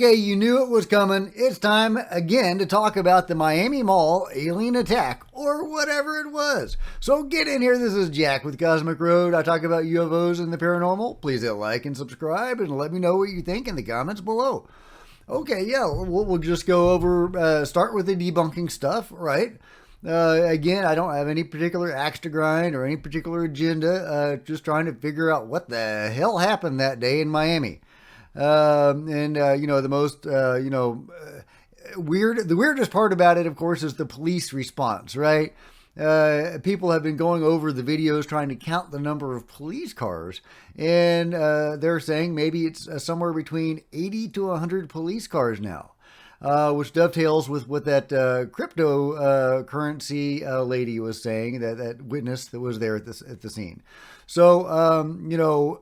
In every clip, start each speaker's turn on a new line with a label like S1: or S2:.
S1: Okay, you knew it was coming. It's time again to talk about the Miami Mall alien attack, or whatever it was. So get in here. This is Jack with Cosmic Road. I talk about UFOs and the paranormal. Please hit like and subscribe and let me know what you think in the comments below. Okay, yeah, we'll just go over, start with the debunking stuff, right? Again, I don't have any particular axe to grind or any particular agenda. Just trying to figure out what the hell happened that day in Miami. The most, the weirdest part about it, of course, is the police response, right? People have been going over the videos trying to count the number of police cars, and they're saying maybe it's somewhere between 80 to 100 police cars now. Which dovetails with what that cryptocurrency lady was saying, that witness that was there at the scene. So,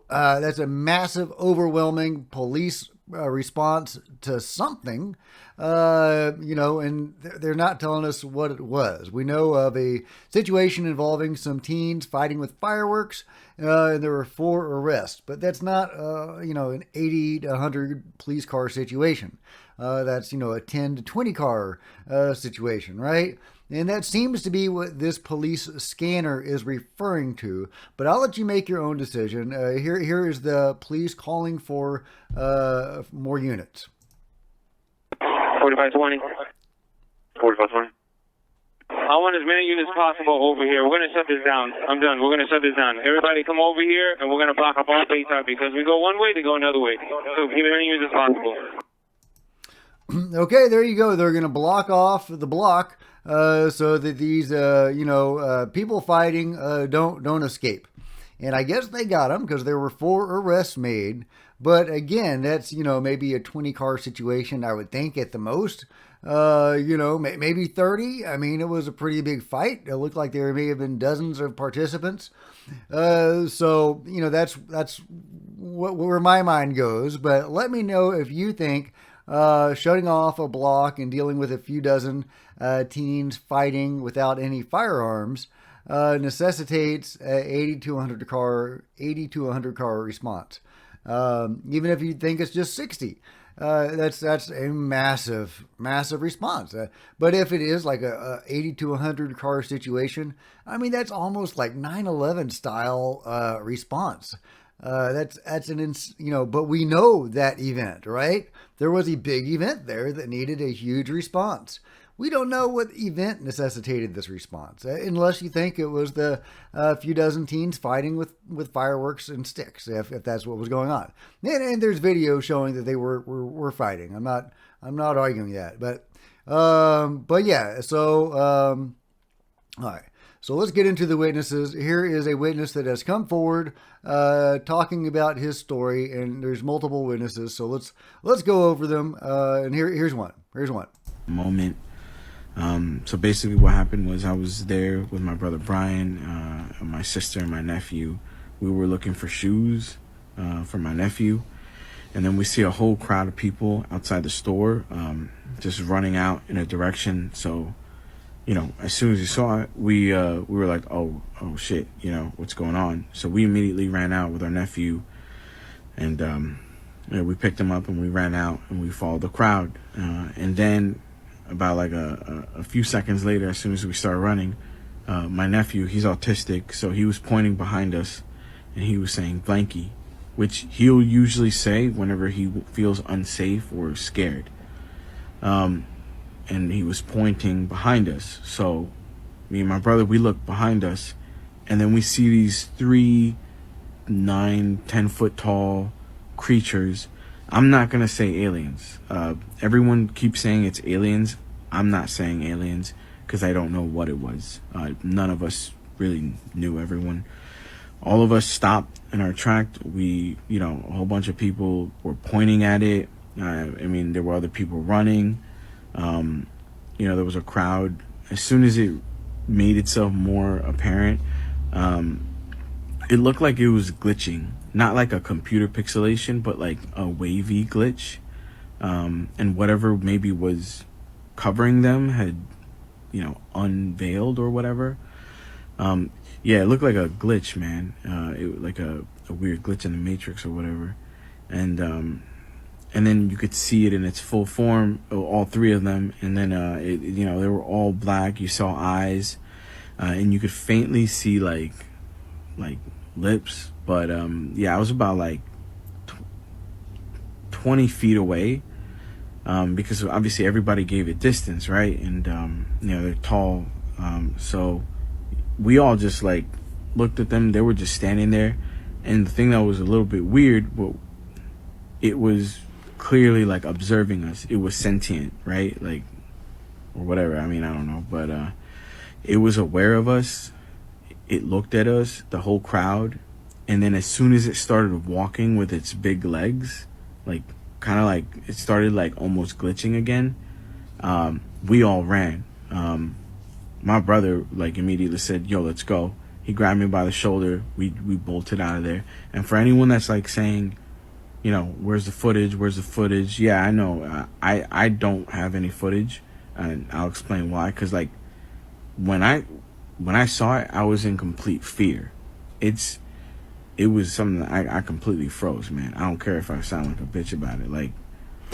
S1: that's a massive, overwhelming police response to something, and they're not telling us what it was. We know of a situation involving some teens fighting with fireworks, and there were 4 arrests, but that's not, an 80 to 100 police car situation. That's, a 10 to 20 car situation, right? And that seems to be what this police scanner is referring to. But I'll let you make your own decision. Here is the police calling for more units.
S2: 4520.
S3: 4520.
S2: I want as many units as possible over here. We're going to shut this down. I'm done. We're going to shut this down. Everybody come over here, and we're going to block up all daytime because we go one way, they go another way. So give as many units as possible.
S1: Okay, there you go. They're going to block off the block so that these, people fighting don't escape. And I guess they got them because there were 4 arrests made. But again, that's, maybe a 20-car situation, I would think, at the most. Maybe 30. I mean, it was a pretty big fight. It looked like there may have been dozens of participants. That's where my mind goes. But let me know if you think shutting off a block and dealing with a few dozen teens fighting without any firearms necessitates a 80 to 100 car response. Even if you think it's just 60, that's a massive response. But if it is like a 80 to 100 car situation, I mean, that's almost like 9/11 style response. But we know that event, right? There was a big event there that needed a huge response. We don't know what event necessitated this response, unless you think it was the few dozen teens fighting with fireworks and sticks, if that's what was going on. And there's video showing that they were fighting. I'm not arguing that, but yeah. So all right. So let's get into the witnesses. Here is a witness that has come forward talking about his story, and there's multiple witnesses. So let's go over them. And here's one.
S4: Moment. So basically what happened was I was there with my brother Brian, my sister, and my nephew. We were looking for shoes for my nephew. And then we see a whole crowd of people outside the store just running out in a direction. So, as soon as we saw it, we were like, oh shit, what's going on? So we immediately ran out with our nephew, and we picked him up and we ran out and we followed the crowd. And then about like a few seconds later, as soon as we started running, my nephew, he's autistic, so he was pointing behind us and he was saying blanky, which he'll usually say whenever he feels unsafe or scared. And he was pointing behind us. So me and my brother, we look behind us, and then we see these 3 9-10 foot tall creatures. I'm not gonna say aliens. Everyone keeps saying it's aliens. I'm not saying aliens because I don't know what it was. None of us really knew. Everyone, all of us stopped in our track. We, a whole bunch of people were pointing at it. There were other people running. There was a crowd. As soon as it made itself more apparent, it looked like it was glitching. Not like a computer pixelation, but like a wavy glitch. And whatever maybe was covering them had, unveiled or whatever. Yeah, it looked like a glitch, man. It like a weird glitch in the Matrix or whatever. And and then you could see it in its full form, all three of them, and then they were all black. You saw eyes, and you could faintly see like lips, but yeah, I was about like 20 feet away, because obviously everybody gave it distance, right? And they're tall, so we all just like looked at them. They were just standing there, and the thing that was a little bit weird, well, it was clearly like observing us. It was sentient, right? Like, or whatever. I mean, I don't know, but it was aware of us. It looked at us, the whole crowd, and then as soon as it started walking with its big legs, like kind of like it started like almost glitching again, we all ran. My brother like immediately said, "Yo, let's go." He grabbed me by the shoulder. We bolted out of there. And for anyone that's like saying, where's the footage? Where's the footage? Yeah, I know. I don't have any footage, and I'll explain why. Because like when I saw it, I was in complete fear. It was something that I completely froze, man. I don't care if I sound like a bitch about it. Like,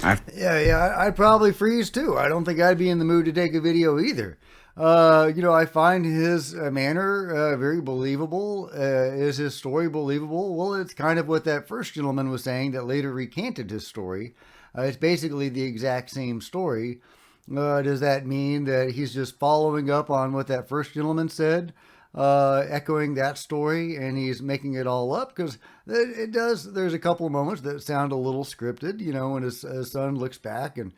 S1: Yeah, I'd probably freeze too. I don't think I'd be in the mood to take a video either. I find his manner very believable. Is his story believable? Well, it's kind of what that first gentleman was saying that later recanted his story. It's basically the exact same story. Does that mean that he's just following up on what that first gentleman said? Echoing that story, and he's making it all up, because it does. There's a couple of moments that sound a little scripted, when his son looks back and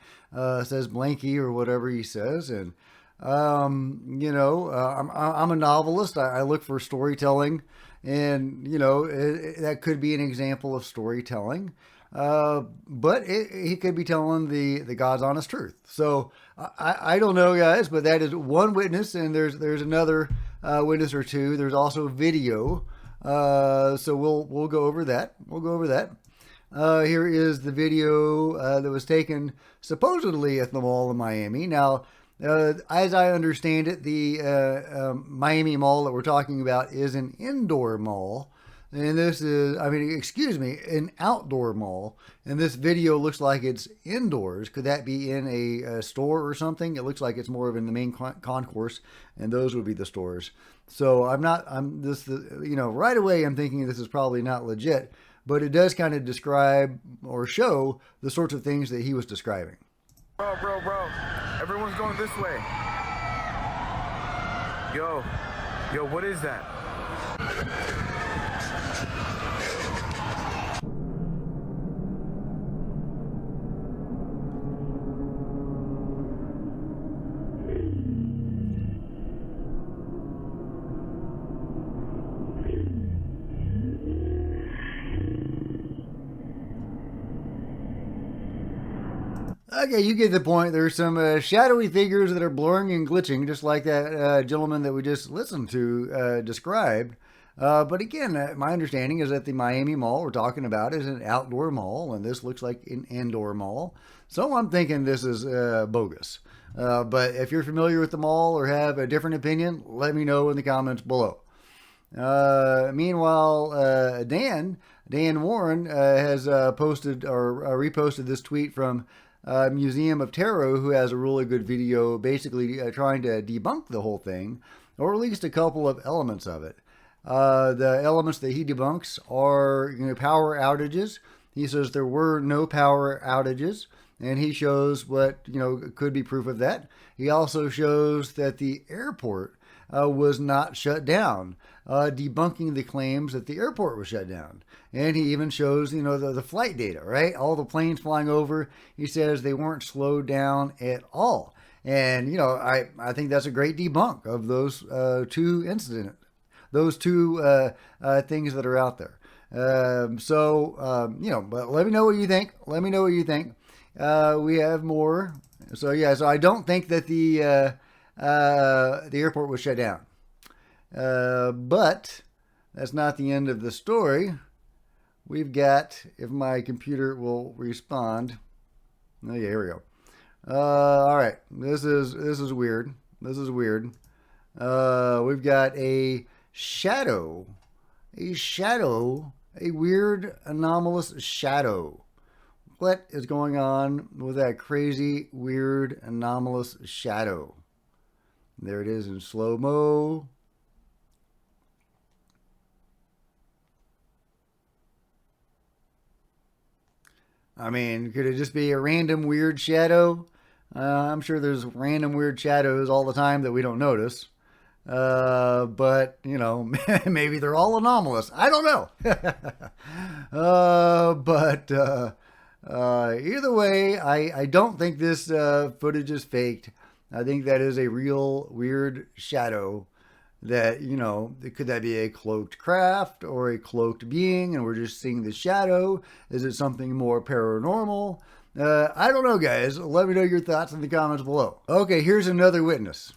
S1: says blanky or whatever he says. And I'm a novelist. I look for storytelling, and that could be an example of storytelling. But he could be telling the God's honest truth. So I don't know, guys, but that is one witness, and there's another witness or two. There's also video. So we'll go over that. Here is the video that was taken supposedly at the mall in Miami. Now, as I understand it, the Miami mall that we're talking about is an indoor mall. And this is, an outdoor mall. And this video looks like it's indoors. Could that be in a store or something? It looks like it's more of in the main concourse, and those would be the stores. So right away I'm thinking this is probably not legit, but it does kind of describe or show the sorts of things that he was describing.
S5: Bro. Everyone's going this way. Yo, what is that?
S1: Okay, you get the point. There's some shadowy figures that are blurring and glitching, just like that gentleman that we just listened to described. But again, my understanding is that the Miami Mall we're talking about is an outdoor mall, and this looks like an indoor mall. So I'm thinking this is bogus. But if you're familiar with the mall or have a different opinion, let me know in the comments below. Meanwhile, Dan Warren has posted or reposted this tweet from Museum of Tarot, who has a really good video basically trying to debunk the whole thing, or at least a couple of elements of it. The elements that he debunks are power outages. He says there were no power outages, and he shows what could be proof of that. He also shows that the airport was not shut down, debunking the claims that the airport was shut down. And he even shows, the flight data, right? All the planes flying over. He says they weren't slowed down at all. And, I think that's a great debunk of those two incidents, those two things that are out there. But let me know what you think. We have more. So I don't think that the airport was shut down. But that's not the end of the story. We've got, if my computer will respond. Oh yeah, here we go. All right, this is weird. We've got a weird anomalous shadow what is going on with that crazy, weird, anomalous shadow. There it is in slow-mo. I mean, could it just be a random weird shadow? I'm sure there's random weird shadows all the time that we don't notice. But, you know, maybe they're all anomalous. I don't know. Either way, I don't think this footage is faked. I think that is a real weird shadow that, you know, could that be a cloaked craft or a cloaked being and we're just seeing the shadow? Is it something more paranormal? I don't know, guys. Let me know your thoughts in the comments below. Okay, here's another witness.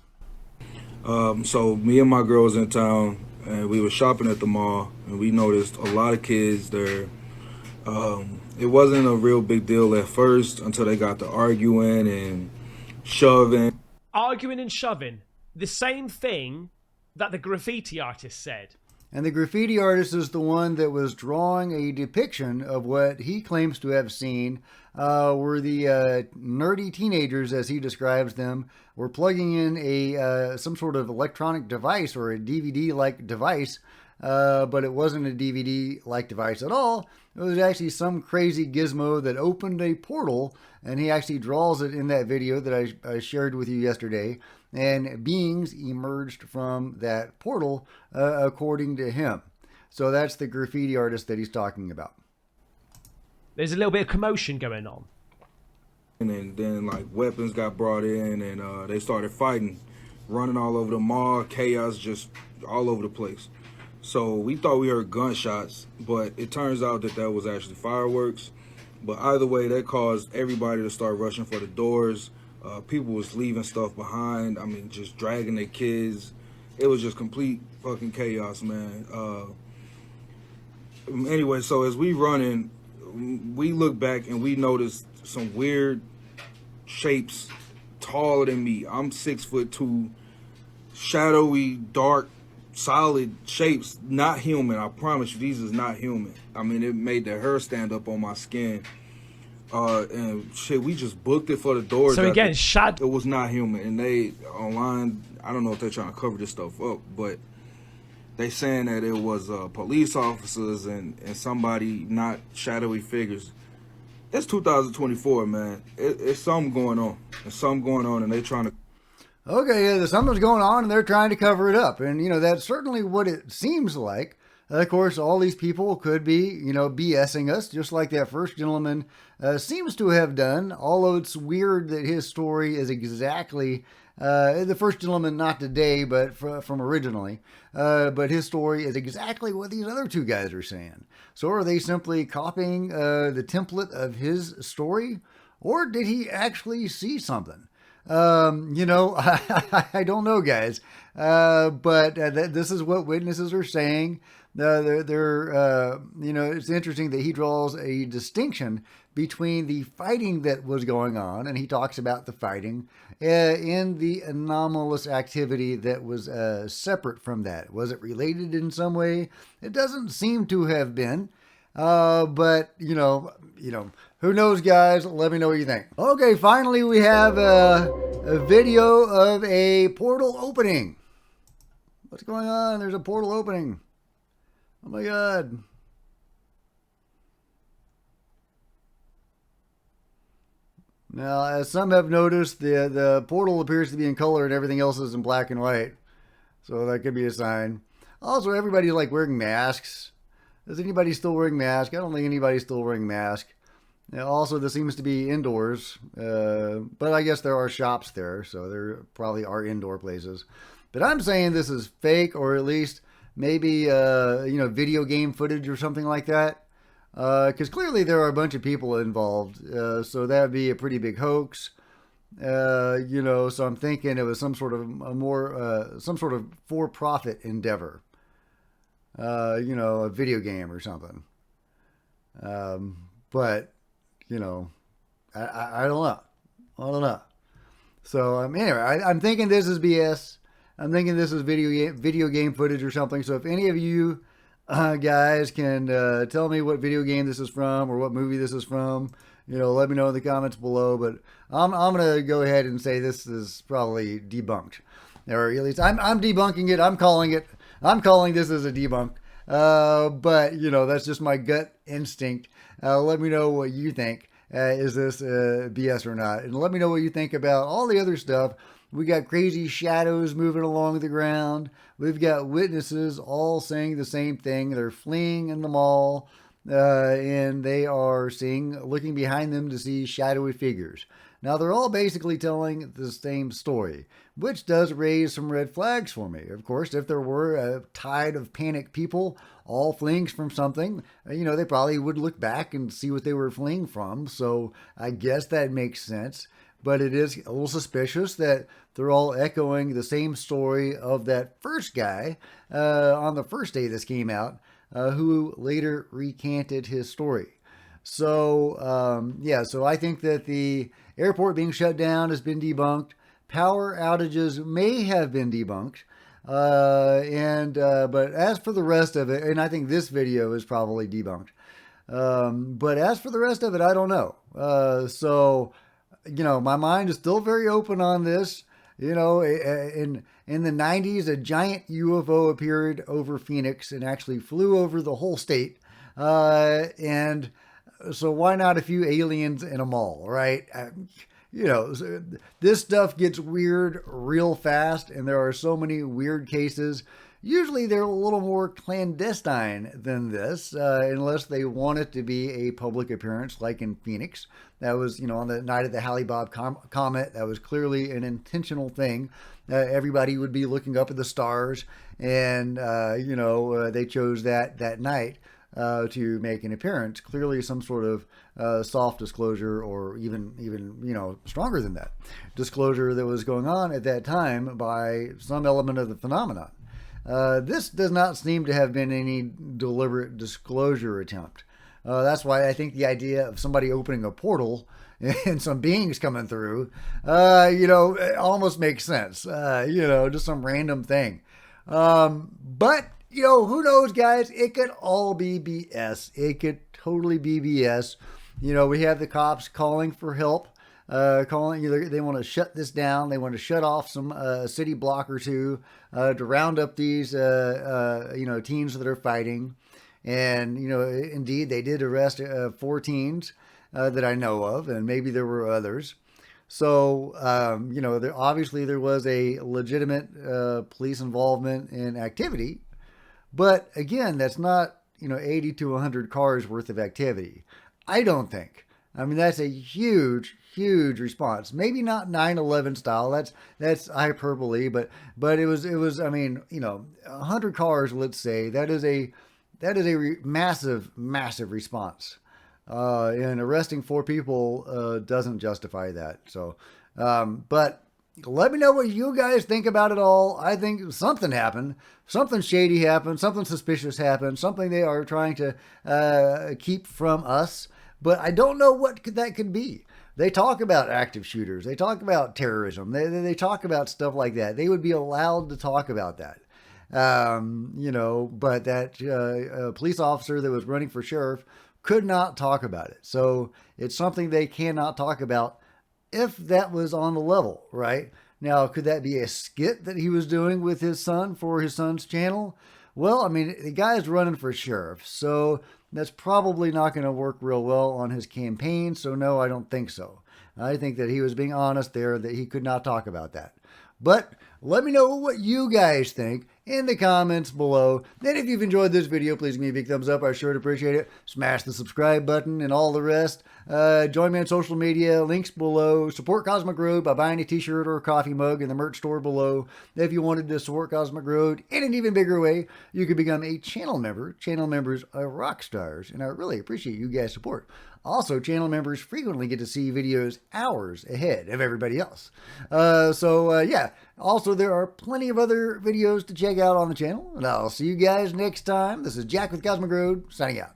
S6: So me and my girl was in town and we were shopping at the mall and we noticed a lot of kids there. It wasn't a real big deal at first until they got to arguing and shoving.
S7: Arguing and shoving. The same thing that the graffiti artist said.
S1: And the graffiti artist is the one that was drawing a depiction of what he claims to have seen, where the nerdy teenagers, as he describes them, were plugging in a some sort of electronic device or a DVD-like device, but it wasn't a DVD-like device at all. It was actually some crazy gizmo that opened a portal, and he actually draws it in that video that I shared with you yesterday. And beings emerged from that portal, according to him. So that's the graffiti artist that he's talking about.
S7: There's a little bit of commotion going on.
S6: And then like weapons got brought in and they started fighting, running all over the mall, chaos just all over the place. So we thought we heard gunshots, but it turns out that that was actually fireworks. But either way, that caused everybody to start rushing for the doors. People was leaving stuff behind. I mean, just dragging their kids. It was just complete fucking chaos, man. Anyway, so as we running, we look back and we noticed some weird shapes taller than me. I'm 6'2", shadowy, dark, solid shapes. Not human. I promise you, these is not human. I mean, it made the hair stand up on my skin. And shit, we just booked it for the doors.
S7: So again,
S6: it was not human. And they online, I don't know if they're trying to cover this stuff up, but they saying that it was police officers and somebody, not shadowy figures. It's 2024, man. It's something going on. There's something going on, and they trying to.
S1: Okay, yeah, something's going on, and they're trying to cover it up, and you know that's certainly what it seems like. Of course, all these people could be, you know, BSing us, just like that first gentleman seems to have done, although it's weird that his story is exactly, the first gentleman, not today, but from originally, but his story is exactly what these other two guys are saying. So are they simply copying the template of his story, or did he actually see something? You know, I don't know, guys, but this is what witnesses are saying. They're you know, it's interesting that he draws a distinction between the fighting that was going on, and he talks about the fighting, in the anomalous activity that was separate from that. Was it related in some way? It doesn't seem to have been, but you know, who knows, guys? Let me know what you think. Okay, finally we have a video of a portal opening. What's going on? There's a portal opening. Oh my God. Now, as some have noticed, the portal appears to be in color and everything else is in black and white. So that could be a sign. Also, everybody's like wearing masks. Is anybody still wearing masks? I don't think anybody's still wearing masks. Also, this seems to be indoors. But I guess there are shops there, so there probably are indoor places. But I'm saying this is fake, or at least maybe, you know, video game footage or something like that. Because clearly there are a bunch of people involved. So that would be a pretty big hoax. You know, so I'm thinking it was some sort of some sort of for-profit endeavor. You know, a video game or something. But, you know, I don't know. I don't know. So, anyway, I'm thinking this is BS. I'm thinking this is video game footage or something. So if any of you guys can tell me what video game this is from or what movie this is from, let me know in the comments below. But I'm gonna go ahead and say this is probably debunked, or at least I'm debunking it. I'm calling this as a debunk. But that's just my gut instinct. Let me know what you think. Is this BS or not? And let me know what you think about all the other stuff. We got crazy shadows moving along the ground. We've got witnesses all saying the same thing. They're fleeing in the mall, and they are looking behind them to see shadowy figures. Now, they're all basically telling the same story, which does raise some red flags for me. Of course, if there were a tide of panicked people all fleeing from something, they probably would look back and see what they were fleeing from. So I guess that makes sense. But it is a little suspicious that they're all echoing the same story of that first guy on the first day this came out, who later recanted his story. So, so I think that the airport being shut down has been debunked. Power outages may have been debunked. But as for the rest of it, and I think this video is probably debunked. But as for the rest of it, I don't know. My mind is still very open on this. In the 90s, a giant UFO appeared over Phoenix and actually flew over the whole state. And so why not a few aliens in a mall, right? This stuff gets weird real fast, and there are so many weird cases. Usually they're a little more clandestine than this, unless they want it to be a public appearance, like in Phoenix. That was, on the night of the Halley-Bob comet. That was clearly an intentional thing. Everybody would be looking up at the stars, and, they chose that night to make an appearance. Clearly some sort of soft disclosure, or even stronger than that disclosure that was going on at that time by some element of the phenomenon. This does not seem to have been any deliberate disclosure attempt. That's why I think the idea of somebody opening a portal and some beings coming through, it almost makes sense. Just some random thing. But who knows, guys? It could all be BS. It could totally be BS. We have the cops calling for help. They want to shut this down. They want to shut off some city block or two to round up these teens that are fighting. And indeed they did arrest 4 teens that I know of, and maybe there were others. So obviously there was a legitimate police involvement in activity, but again, that's not 80 to 100 cars worth of activity. I don't think. I mean, that's a huge response. Maybe not 9/11 style. That's hyperbole, but it was. I mean, 100 cars. Let's say that is a massive response. And arresting 4 people doesn't justify that. So, but let me know what you guys think about it all. I think something happened. Something shady happened. Something suspicious happened. Something they are trying to keep from us. But I don't know what that could be. They talk about active shooters. They talk about terrorism. They talk about stuff like that. They would be allowed to talk about that. But that police officer that was running for sheriff could not talk about it. So it's something they cannot talk about if that was on the level, right? Now, could that be a skit that he was doing with his son for his son's channel? Well, I mean, the guy's running for sheriff, so that's probably not going to work real well on his campaign. So no, I don't think so. I think that he was being honest there, that he could not talk about that. But let me know what you guys think in the comments below. And if you've enjoyed this video, please give me a big thumbs up. I sure appreciate it. Smash the subscribe button and all the rest. Join me on social media. Links below. Support Cosmic Road by buying a t-shirt or a coffee mug in the merch store below. If you wanted to support Cosmic Road in an even bigger way, you could become a channel member. Channel members are rock stars, and I really appreciate you guys' support. Also, channel members frequently get to see videos hours ahead of everybody else. Yeah. Also, there are plenty of other videos to check out on the channel. And I'll see you guys next time. This is Jack with Cosmic Road, signing out.